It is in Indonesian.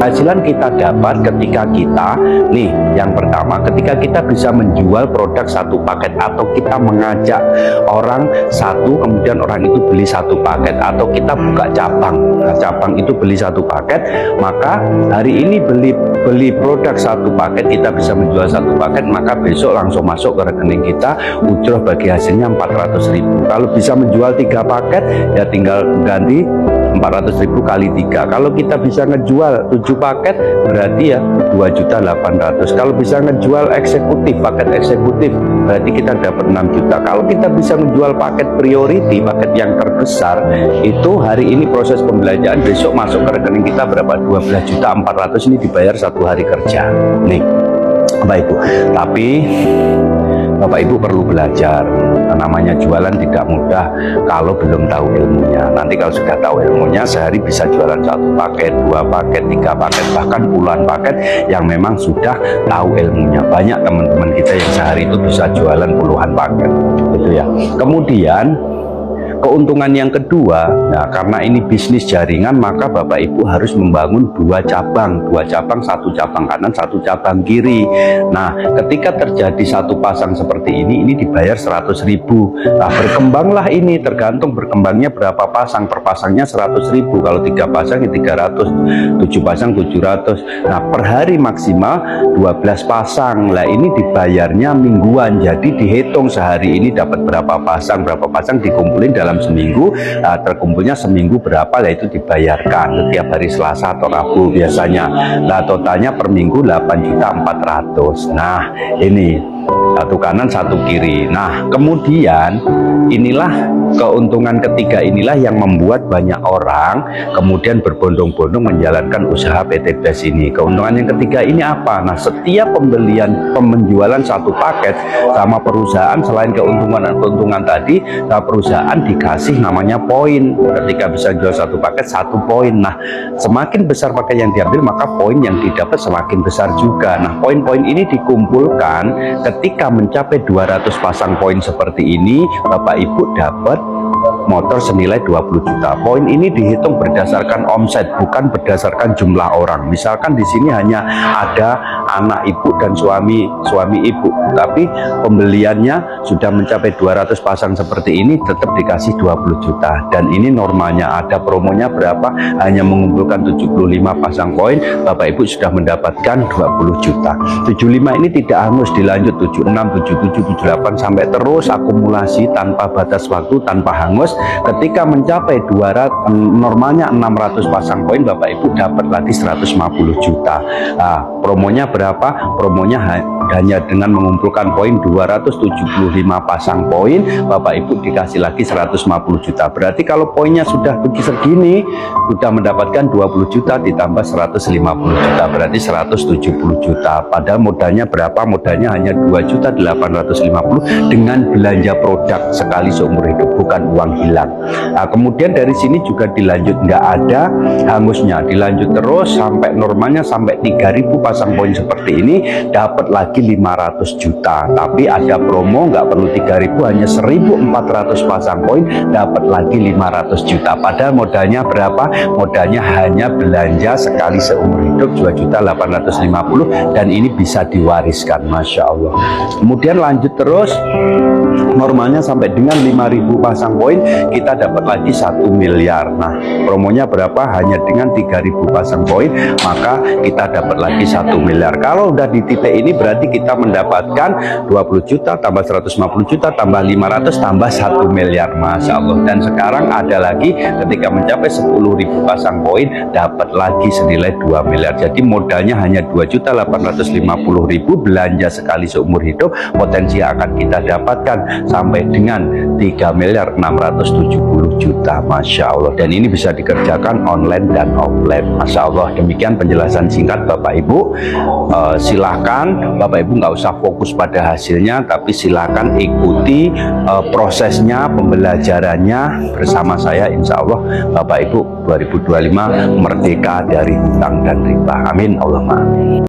Penghasilan kita dapat ketika kita, nih yang pertama, ketika kita bisa menjual produk satu paket, atau kita mengajak orang satu, kemudian orang itu beli satu paket, atau kita buka cabang. Nah, cabang itu beli satu paket, maka hari ini beli produk satu paket, kita bisa menjual satu paket, maka besok langsung masuk ke rekening kita ujroh bagi hasilnya 400.000. Kalau bisa menjual 3 paket, ya tinggal ganti 400.000 kali 3. Kalau kita bisa ngejual 7 paket, berarti ya 2.800.000. Kalau bisa ngejual eksekutif, paket eksekutif, berarti kita dapat 6 juta. Kalau kita bisa menjual paket priority, paket yang terbesar, itu hari ini proses pembelanjaan, besok masuk ke rekening kita berapa? 12.400.000. Ini dibayar 1 hari kerja. Nih Bapak Ibu, tapi Bapak Ibu perlu belajar. Namanya jualan tidak mudah kalau belum tahu ilmunya. Nanti kalau sudah tahu ilmunya, sehari bisa jualan 1 paket, 2 paket, 3 paket, bahkan puluhan paket yang memang sudah tahu ilmunya. Banyak teman-teman kita yang sehari itu bisa jualan puluhan paket, gitu ya. Kemudian keuntungan yang kedua, nah karena ini bisnis jaringan, maka Bapak Ibu harus membangun 2 cabang, 1 cabang kanan, 1 cabang kiri. Nah, ketika terjadi 1 pasang seperti ini dibayar 100.000. Nah, berkembanglah ini, tergantung berkembangnya berapa pasang, per pasangnya 100.000. Kalau 3 pasang ya 300, 7 pasang 700. Nah, per hari maksimal 12 pasang. Lah ini dibayarnya mingguan, jadi dihitung sehari ini dapat berapa pasang dikumpulin dalam seminggu, terkumpulnya seminggu berapa, yaitu dibayarkan setiap hari Selasa atau Rabu biasanya. Nah, totalnya per minggu 8.400.000. Nah, ini 1 kanan 1 kiri. Nah, kemudian inilah keuntungan ketiga, inilah yang membuat banyak orang kemudian berbondong-bondong menjalankan usaha PT BES ini. Keuntungan yang ketiga ini apa? Nah, setiap penjualan 1 paket sama perusahaan, selain keuntungan tadi, perusahaan dikasih namanya poin. Ketika bisa jual 1 paket 1 poin. Nah, semakin besar paket yang diambil, maka poin yang didapat semakin besar juga. Nah, poin-poin ini dikumpulkan, ketika mencapai 200 pasang poin seperti ini, Bapak Ibu dapat motor senilai 20 juta. Poin ini dihitung berdasarkan omset, bukan berdasarkan jumlah orang. Misalkan di sini hanya ada anak ibu dan suami ibu, tapi pembeliannya sudah mencapai 200 pasang seperti ini, tetap dikasih 20 juta. Dan ini normalnya, ada promonya berapa? Hanya mengumpulkan 75 pasang poin, Bapak Ibu sudah mendapatkan 20 juta. 75 ini tidak hangus, dilanjut 76, 77, 78 sampai terus akumulasi tanpa batas waktu, tanpa hangus. Ketika mencapai 200, normalnya 600 pasang poin, Bapak Ibu dapat lagi 150 juta. Nah, promonya berapa? Promonya hanya dengan mengumpulkan poin 275 pasang poin, Bapak Ibu dikasih lagi 150 juta. Berarti kalau poinnya sudah segini, sudah mendapatkan 20 juta ditambah 150 juta, berarti 170 juta. Padahal modalnya berapa? Modalnya hanya 2.850.000 dengan belanja produk sekali seumur hidup, bukan uang hilang. Nah, kemudian dari sini juga dilanjut, nggak ada hangusnya, dilanjut terus sampai normalnya sampai 3.000 pasang poin seperti ini, dapat lagi 500 juta. Tapi ada promo, nggak perlu 3.000, hanya 1.400 pasang poin, dapat lagi 500 juta. Padahal modalnya berapa? Modalnya hanya belanja sekali seumur hidup 2.850.000, dan ini bisa diwariskan. Masya Allah. Kemudian lanjut terus, normalnya sampai dengan 5.000 pasang poin, kita dapat lagi 1 miliar. Nah, promonya berapa? Hanya dengan 3.000 pasang poin, maka kita dapat lagi 1 miliar. Kalau udah di titik ini, berarti kita mendapatkan 20 juta tambah 150 juta tambah 500 tambah 1 miliar. Masya Allah. Dan sekarang ada lagi, ketika mencapai 10.000 pasang poin, dapat lagi senilai 2 miliar. Jadi modalnya hanya 2.850.000, belanja sekali seumur hidup, potensi yang akan kita dapatkan sampai dengan 3.670.000 juta. Masya Allah. Dan ini bisa dikerjakan online dan offline. Masya Allah. Demikian penjelasan singkat Bapak Ibu. Silahkan Bapak Ibu nggak usah fokus pada hasilnya, tapi silahkan ikuti prosesnya, pembelajarannya bersama saya. Insya Allah Bapak Ibu 2025 merdeka dari hutang dan riba. Amin Allahumma amin.